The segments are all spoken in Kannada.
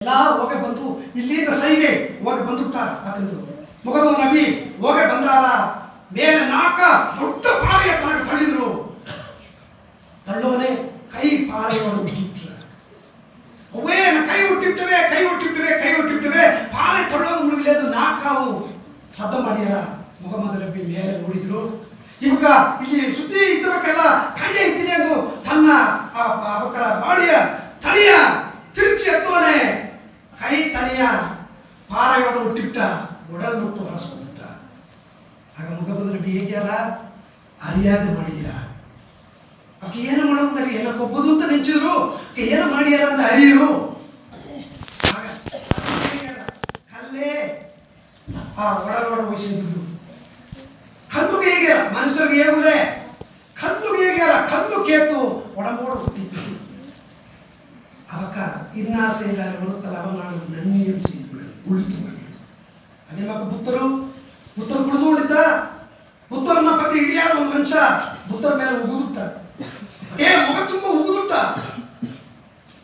ಎಲ್ಲ ಹೋಗಿ ಬಂದು ಇಲ್ಲಿಂದ ಸೈಗೆ ಹೋಗಿ ಬಂದುಬಿಟ್ಟ ಹಾಕಿದ್ರು ಮುಗಮದ ನಬಿ ಹೋಗಿ ಬಂದಾರ ಮೇಲೆ ನಾಕ ದೊಡ್ಡ ಪಾಳೆಯ ತನಕ ತಳ್ಳಿದ್ರು. ತಳ್ಳೋನೆ ಕೈ ಪಾಳೆಯವರು ಹುಟ್ಟಿಬಿಟ್ರು. ಅವೇ ಕೈ ಹುಟ್ಟಿಬಿಟ್ಟಿವೆ ಪಾಳೆ ತಳ್ಳೋದು ಮುಳುಗಿಲ್ಲ. ನಾಕಾವು ಸದ್ದ ಮಾಡ್ಯಾರ. ಮುಗಮದ ನಬಿ ಮೇಲೆ ನೋಡಿದ್ರು. ಇವಾಗ ಇಲ್ಲಿ ಸುದ್ದಿ ಇದ್ದವಕ್ಕೆಲ್ಲ ಕೈ ಇದ್ದೀನಿ ಎಂದು ತನ್ನ ಅವಕರ ಬಾಡಿಯ ತನಿಯ ತಿರುಚಿ ಎತ್ತುವನೆ ಕೈ ತನಿಯ ಪಾರೆಯೋಡು ಹುಟ್ಟಿಬಿಟ್ಟ. ಒಡಲ್ ಮುಟ್ಟು ಹೊರಸ್ಕೊಂಡ್ಬಿಟ್ಟ. ಆಗ ಮುಗಮದ ನಬಿ ಹೇಗ್ಯಾರ ಅರಿಯಾದೆ ಮಾಡಿರ. ಆಕೆ ಏನು ಮಾಡೋದು ಎಲ್ಲ ಕೊಬ್ಬದು ಅಂತ ನೆಂಚಿದ್ರು. ಆಕೆ ಏನು ಮಾಡ್ಯಾರ ಅಂತ ಅರಿಯರು. ಕಲ್ಲೇ ಆ ಒಡಲೋಡ ವಹಿಸಿದ್ರು. ಕಲ್ಲುಗೆ ಹೇಗ್ಯಾರ ಮನುಷ್ಯರಿಗೆ ಹೇಗುಲೆ ಕಲ್ಲುಗೆ ಹೇಗ್ಯಾರ ಕಲ್ಲು ಕೇತು ಒಡಂಬೋಡು ಹುಟ್ಟಿತ್ತು. ಅವಕ್ಕ ಇನ್ನಾಸೆ ಇದ್ದಾರೆ ಬರುತ್ತಲ್ಲ ಅವ ನಾನು ನನ್ನಿಯೂ ಉಳಿತು ಮಾಡಿ. ಅದೇ ಮಕ್ಕ ಬುತ್ತರು ಕುಡಿದುಕೊಂಡಿದ್ದ. ಬುತ್ತರನ್ನ ಪತಿ ಹಿಡಿಯಾದ ಒಂದು ಮನುಷ್ಯ ಬುತ್ತರ ಮೇಲೆ ಉಗುದುಟ್ಟ. ಅದೇ ಮುಖ ತುಂಬ ಉಗುದುಟ್ಟ.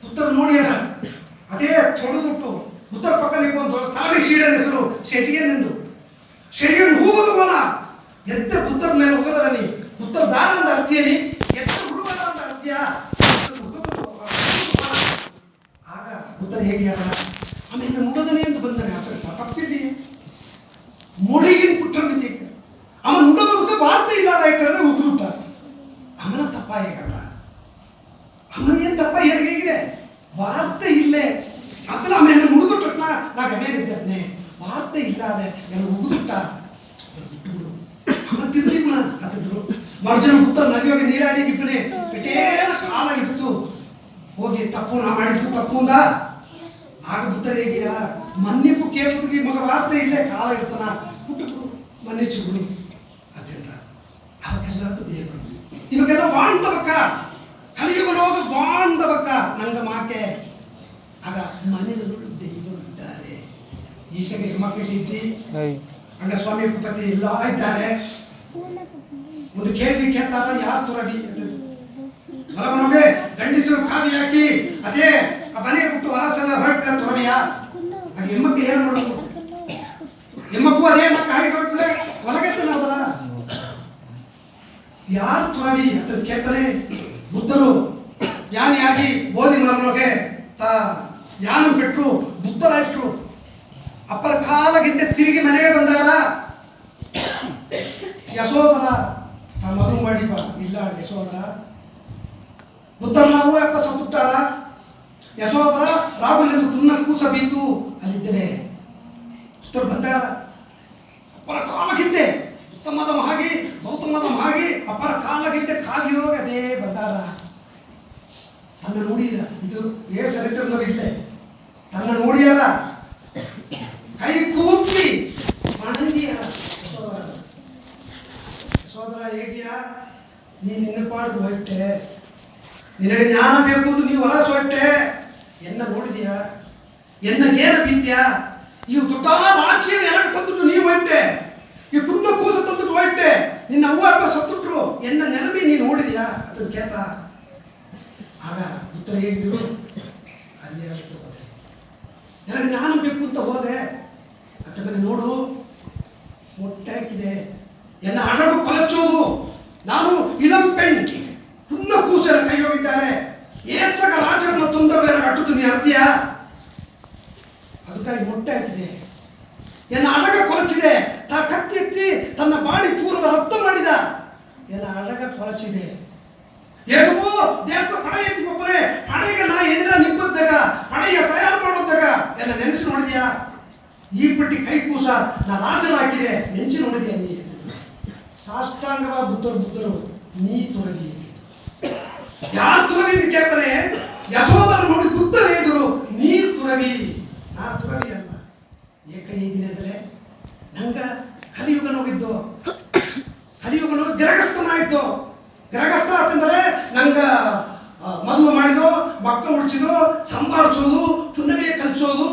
ಬುತ್ತರ ನೋಡಿಯಾರ ಅದೇ ತೊಡೆದುಟ್ಟು ಬುತ್ತರ ಪಕ್ಕ ನಿಂತು ತಾಡಿ ಸೀಡನ ಹೆಸರು ಶೆಟಿಗೆಂದು ಶೆಟಿಯನ್ನು ಹೂವುದು ಗೋಣ ಎತ್ತ ಬುತ್ತರ ಮೇಲೆ ಹೋಗದರ ನೀ ಬುತ್ತರ ದಾನ ಅಂತ ಅರ್ತಿಯ ನೀ ಎತ್ತ ಹುಡುಗದ ಅಂತ ಅರ್ತಿಯ. ಆಗ ಬುತ್ತರ ಹೇಗೆ ಆಮೇಲೆ ನುಡದನೆ ಅಂತ ಬಂದಾನೆ. ಸ್ವಲ್ಪ ತಪ್ಪಿದೆ ಮುಡಿಗಿನ ಪುಟ್ಟ ನಿಂತ ಅವ ನುಡಬದಕ್ಕೆ ವಾರ್ತೆ ಇಲ್ಲದ ಕಡೆ ಉಗುದುಟ್ಟ. ಅವನ ತಪ್ಪ ಹೇಗಲ್ಲ ಅವನ ಏನು ತಪ್ಪ ಹೇಗಿದೆ ವಾರ್ತೆ ಇಲ್ಲೇ ಅಂತಲ್ಲ. ಆಮೇಲೆ ಮುಡಿದುಟ್ಟ ನಾ ಗಮೇರಿದ್ದೆ ವಾರ್ತೆ ಇಲ್ಲದೆ ಎಲ್ಲ ಉಗುದುಟ್ಟ ಬಿಟ್ಟುಬಿಡು. ಅವನ ತಿರುಗಿನ ಹತ್ತಿದ್ರು. ಮರುಜನ ಪುತ್ರ ನದಿಯೋಗಿ ನೀರಾಡಿ ಇಬ್ಬನೇ ಬಿಟ್ಟೇನ ಕಾಲ ಇಡ್ತು ಹೋಗಿ ತಪ್ಪು ನಾ ಮಾಡಿದ್ದು ತಪ್ಪು ಅಂದ. ಆಗ ಬುತ್ತರ ಹೇಗಿಯ ಮನ್ನಿಪ್ಪು ಕೇಳ್ಬುದಿಗೆ ಮಗ ವಾರ್ತೆ ಇಲ್ಲೇ ಕಾಲ ಇಡ್ತಾನ ಬಿಟ್ಟು ಮನ್ನಿಸಿಬಿಡು ಅತ್ಯಂತ. ಅವಾಗೆಲ್ಲ ದೇವರು ಇವಾಗೆಲ್ಲ ಬಾಂಧವಕ್ಕ ಕಲಿಯುಗನೋಗ ಬಾಂಧವಕ್ಕ ನಂಗ ಮಾಕೆ. ಆಗ ಮನೆಯಲ್ಲೂ ದೈವರು ಇದ್ದಾರೆ. ಈಶಗೆ ಮಕ್ಕಳಿದ್ದಿ ರಂಗಸ್ವಾಮಿ ಉಪಪತಿ ಎಲ್ಲ ಇದ್ದಾರೆ. ಒಂದು ಕೇಳ್ವಿ ಕೇಳ್ತಾರ ಯಾರು ತುರವಿ ಹೊರಮನೋಗೆ ಗಂಡಿಸರು ಕಾವಿ ಹಾಕಿ ಅದೇ ಆ ಮನೆಗೆ ಬಿಟ್ಟು ಹೊರಸೆಲ್ಲ ಹೊರಟ ತುರವಿಯ ಹಾಗೆ ಹೆಮ್ಮಕ್ಕೆ ಏನು ಮಾಡೋದು. ಹೆಮ್ಮಕ್ಕೂ ಅದೇ ಮಕ್ಕ ಹಾಗೆ ಹೊರಟ್ಲೆ ಹೊಲಗೆತ್ತ ನಡೆದಲ್ಲ ಯಾರು ತುರವಿ ಅಂತ ಕೇಳ್ತಾರೆ. ಬುದ್ಧರು ಜ್ಞಾನಿಯಾಗಿ ಬೋಧಿ ಮರನೋಗೆ ಜ್ಞಾನ ಬಿಟ್ಟರು ಬುದ್ಧರಾಯ್ತು. ಅಪ್ಪರ ಕಾಲಗಿಂತ ತಿರುಗಿ ಮನೆಗೆ ಬಂದಾರ. ಯಶೋಧರ ಮದುವೆ ಮಾಡಿಪ ಇಲ್ಲ ಯಶೋಧರ ಬುದ್ಧರ ನಾವು ಅಪ್ಪ ಸತ್ತುಟ್ಟಾರ. ಯಶೋಧರ ರಾಹುಲಿಂದ ತುನ್ನ ಕೂಸ ಬೀತು ಅಲ್ಲಿದ್ದೇನೆ. ಬುದ್ಧರು ಬಂದಾರ. ಅಪ್ಪರ ಕಾಲಗಿಂತೆ ಉತ್ತಮದ ಹಾಗೆ ಗೌತಮದ ಹಾಗೆ ಅಪ್ಪರ ಕಾಲಗಿಂತೆ ಕಾಗಿ ಹೋಗಿ ಅದೇ ಬಂದಾರ. ತನ್ನ ನೋಡಿಲ್ಲ ಇದು ಸರಿತ್ರನವರು ಇಲ್ಲೇ ತನ್ನ ನೋಡಿಯಲ್ಲ ಕೈ ಕೂಪಿ ಮಣಂಗಿಯ ಸೋದರ ಹೇಗಿಯ ನೀನು ನಿನ್ನ ಪಾಡು ಹೊಟ್ಟೆ ನಿನಗೆ ಜ್ಞಾನ ಬೇಕು ಅಂತ ನೀವು ಹೊಲಸು ಹೊಟ್ಟೆ ಎನ್ನ ನೋಡಿದೀಯ ಎನ್ನಗೇನ ಬಿದ್ದ್ಯಾ. ಇವು ದೊಡ್ಡ ರಾಜ್ಯ ಎನಗೆ ತಂದುಟ್ಟು ನೀವು ಹೊಟ್ಟೆ ಈ ಪುಣ್ಯ ಕೂಸ ತಂದುಟ್ಟು ಹೊಟ್ಟೆ ನಿನ್ನ ಅವ್ವ ಅಪ್ಪ ಸತ್ತುಟ್ರು ಎನ್ನ ನೆನಪಿ ನೀನು ನೋಡಿದ್ಯಾ ಅದನ್ನು ಕೇತ. ಆಗ ಉತ್ತರ ಹೇಗಿದ್ರು ಅಲ್ಲಿ ಹೋದೆ ನನಗೆ ಜ್ಞಾನ ಬೇಕು ಅಂತ ಹೋದೆ. ಅಥವಾ ನೋಡು ಮೊಟ್ಟೆ ಹಾಕಿದೆ ಎನ್ನ ಹಡಗು ಕೊಲಚೋದು ನಾನು ಇಳಂ ಪೆಣ್ ಪುಣ್ಯ ಕೂಸರ ಕೈ ಹೋಗಿದ್ದಾರೆ. ಏಸಗ ರಾಜರನ್ನ ತೊಂದರೆ ಅಟ್ಟುತ್ತು ನೀ ಅರ್ತಿಯ ಅದಕ್ಕಾಗಿ ಮೊಟ್ಟೆ ಹಾಕಿದೆ. ಎನ್ನ ಹಡಗ ಕೊಲಚಿದೆ ಕತ್ತಿ ಎತ್ತಿ ತನ್ನ ಬಾಡಿ ಪೂರ್ವ ರಕ್ತ ಮಾಡಿದ. ಎನ್ನ ಹಡಗ ಕೊಲಚಿದೆ ಏಸೋ ದೇಶ ಪಡೆ ಎತ್ತಿ ಒಬ್ಬರೇ ಪಡೆಗೆ ನಾ ಎದುರ ನಿಂಬದ್ದಾಗ ಪಡೆಯ ಸಹಾಯ ಮಾಡೋದಾಗ ಎಲ್ಲ ನೆನೆಸಿ ನೋಡಿದ್ಯಾ. ಈ ಪಟ್ಟಿ ಕೈ ಕೂಸ ನಾ ರಾಜನ ಹಾಕಿದೆ ನೆಂಚಿ ನೋಡಿದ್ಯಾ ನೀ ಸಾಷ್ಟಾಂಗವ ಬುದ್ಧರು ನೀ ತೊರಗಿ ಯಾರು ತುರವಿ ಅಂತ ಕೇಳ್ತಾನೆ. ಯಶೋಧರ ನೋಡಿ ಬುದ್ಧರೇ ಇದ್ರು ನೀ ತುರವಿ ನಾ ತುರವಿ ಅಲ್ಲ. ಏಕ ಹೇಗಿದೆ ಅಂದರೆ ನಂಗ ಕಲಿಯುಗನ ಹೋಗಿದ್ದು ಕಲಿಯುಗನ ಹೋಗಿ ಗ್ರಹಸ್ಥನ ಆಯ್ತು. ಗ್ರಹಸ್ಥ ಅಂತಂದರೆ ನಂಗ ಮದುವೆ ಮಾಡಿದೋ ಮಕ್ಕಳು ಉಳಿಸಿದೋ ಸಂಭಾಳಿಸೋದು ಪುಣ್ಯವೇ ಕಲಿಸೋದು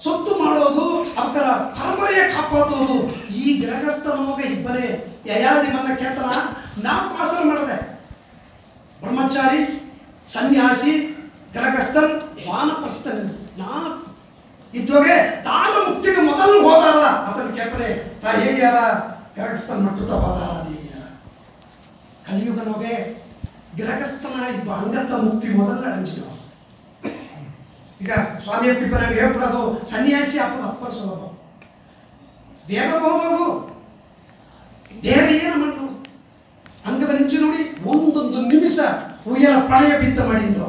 ಸೊತ್ತು ಮಾಡೋದು ಅವರ ಪರಂಪರೆಯ ಕಾಪಾಡೋದು. ಈ ಗ್ರಹಸ್ಥನೋಗ ಇಬ್ಬರೇ ಯಯಾದಿ ಮನ್ನ ಕೇತನ ನಾಲ್ಕು ಆಸನ ಮಾಡಿದೆ. ಬ್ರಹ್ಮಚಾರಿ ಸನ್ಯಾಸಿ ಗ್ರಹಸ್ಥನ್ ವಾನಪ್ರಸ್ಥನೆಂದು ನಾ ಇದ್ದೋಗೆ ತಾರ ಮುಕ್ತಿಗೆ ಮೊದಲು ಹೋದಾರ ಆತನ ಕೇಳ್ತಾರೆ ತಾ ಹೇಗೆ ಯಾರ ಗೃಹಸ್ಥನ ಮಟ್ಟದ ಹೋದಾರ ಅದು ಹೇಗೆ ಯಾರ ಕಲಿಯುಗನೋಗೆ ಗೃಹಸ್ಥನ ಇಬ್ಬ ಅಂಗತ ಮುಕ್ತಿ ಮೊದಲ ಅಣಿಸಿದ ಈಗ ಸ್ವಾಮಿ ಅಪ್ಪಿಪ್ಪನಾಗ ಹೇಳ್ಬಿಡೋದು ಸನ್ಯಾಸಿ ಹಾಕೋದು ಅಪ್ಪ ಸುಲಭ ಬೇಗ ಹೋಗೋದು ಬೇಗ ಏನು ಮಣ್ಣು ಅಂಗವ ನಿಂಚು ನೋಡಿ ಒಂದೊಂದು ನಿಮಿಷ ಉಯ್ಯರ ಪಳೆಯ ಬಿದ್ದ ಮಾಡಿದ್ದು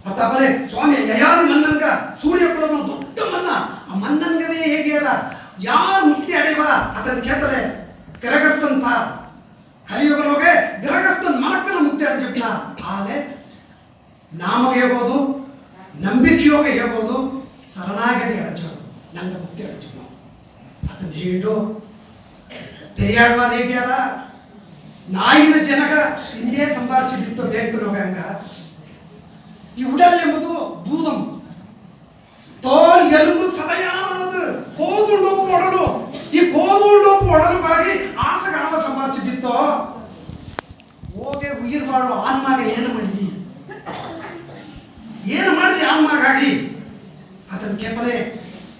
ಮತ್ತ ಆಮೇಲೆ ಸ್ವಾಮಿ ಯಯಾದಿ ಮನ್ನನ್ಗ ಸೂರ್ಯ ಕುಲದ ದೊಡ್ಡ ಮನ್ನ ಆ ಮನ್ನನ್ಗವೇ ಹೇಗೆ ಅದ ಯಾರು ಮುಕ್ತಿ ಅಡೆಯವ ಅದನ್ನು ಕೇಳ್ತಾರೆ ಗೃಹಸ್ಥಂತ ಕಲಿಯುಗನೋಗೆ ಗೃಹಸ್ಥನ್ ಮನಕ್ಕನ ಮುಕ್ತಿ ಅಡೆದಿಲ್ಲ ಆಲೆ ನಾಮಗೆ ಹೇಳ್ಬೋದು ನಂಬಿಕೆಯೋಗ ಹೇಳ್ಬೋದು ಶರಣಾಗತಿ ಅಡಚೋದು ನನ್ನ ಮುಕ್ತಿ ಅಡಚೋದು ಅದನ್ನು ಹೇಳು ಪೆರಿಯಾಳ್ವಾದ ಹೇಗೆ ಅದ ನಾಯಿನ ಜನಗ ಹಿಂದೆ ಸಂಪಾದಿಸಿದ್ದು ಬೇಕುನೋಗ ಹಂಗ ಈ ಉಡಲ್ ಎಂಬುದು ದೂದಂ ತೋಲ್ ಎಲುಬು ಸದಯಾನದು போதுண்டோப்பு உடಲು ಈ போதுண்டோப்பு உடலுಗಾಗಿ ಆಸಗ ಆಮ ಸಂಪಾದಿಸಿದ್ದು ಹೋಗೆ ಉಯಿರ್ ಬಾಳು ಆನ್ಮಾಗ ಏನು ಮಾಡಿದಿ ಏನು ಮಾಡಿದಿ ಆನ್ಮಾಗಾಗಿ ಅದನ್ನು ಕೇಪಲೆ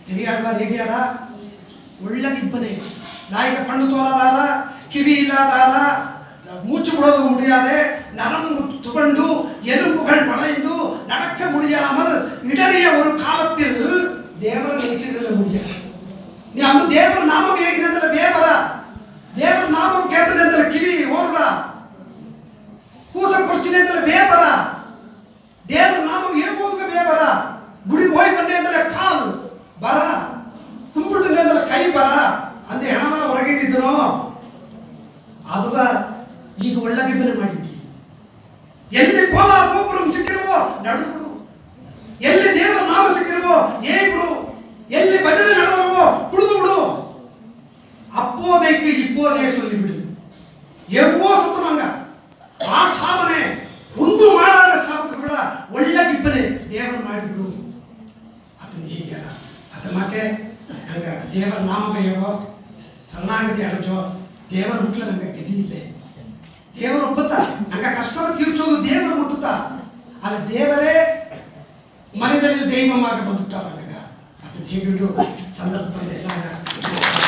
ಪೆರಿಯಾಳ್ವಾದ ಹೇಗೆ ಅದ ಒಳ್ಳಗಿಬ್ಬನೆ ನಾಯಿಗೆ ಕಣ್ಣು ತೋಲದಾರ ಕಿವಿ ಇಲ್ಲದಾರ மூச்சு விடவு முடியாது நரம்பு துவண்டு எலும்புகள் வளைந்து நடக்க முடியாமல் இடறிய ஒரு காலத்தில் தேவரை நினைச்சதில்ல முடியாது நீ அந்த தேவர் நாமம் ಹೇಗಿದಂತಲ್ಲ ಬೇವರ ದೇವರ ನಾಮம் ಕೇಳ್ತದಂತಲ್ಲ ಕಿವಿ ಓರ್ಡ ಕೂಸ ಕೊರ್ಚಿನಂತಲ್ಲ ಬೇವರ ದೇವರ ನಾಮம் ಹೇಳ್ಬೋದಕ್ಕೆ ಬೇವರ ಗುಡಿಗೆ ಹೋಗಿ ಬಂದೆ ಅಂತಲ್ಲ ಕಾಲ್ ಬರ ಕುಂಬಿಟ್ಟಿದೆ ಅಂತಲ್ಲ ಕೈ ಬರ ಅಂದೆ ಹೆಣಮ ಹೊರಗಿಟ್ಟಿದ್ದನೋ ಅದುಗ ಈಗ ಒಳ್ಳಗಿಬ್ಬನೆ ಮಾಡಿಬಿಟ್ಟು ಎಲ್ಲಿ ಕೋಲಾರ ಗೋಪುರಂ ಸಿಕ್ಕಿರುವೋ ನಡುಬಿಡು ಎಲ್ಲಿ ದೇವರ ನಾಮ ಸಿಕ್ಕಿರುವೋ ಬಿಡು ಎಲ್ಲಿ ಭಜನೆ ನಡೆದವೋ ಕುಳಿದು ಬಿಡು ಅಪ್ಪೋದೈக்கு இப்போதே சொல்லிவிடு ಎವ್ವೋ ಸತ್ತನಂಗ ಆ ಸಾಧನೆ ಒಂದು ಮಾಡಾದ ಸಾಧನೆ ಕೂಡ ಒಳ್ಳಗಿಬ್ಬನೆ ದೇವರ ಮಾಡಿಬಿಡು ಅದನ್ನ ಹೀಗೆ ಅದ ಮಾಕೆ ಹಂಗ ದೇವರ ನಾಮ ಹೇಗೋ ಶರಣಾಗತಿ ಅಡಚೋ ದೇವರ ಮುಟ್ಲ ನಂಗೆ ಗದಿ ಇಲ್ಲೇ ದೇವರು ಒಪ್ಪುತ್ತಾ ನಂಗೆ ಕಷ್ಟವ ತೀರ್ಚೋದು ದೇವರು ಮುಟ್ಟುತ್ತಾ ಅಲ್ಲಿ ದೇವರೇ ಮನೆಯಲ್ಲಿ ದೈವಮಾಗ ಬಂದುತ್ತಾರೆ ನನಗ ಅದು ಹೇಗಿಡು ಸಂದರ್ಭದಲ್ಲಿ ಎಲ್ಲ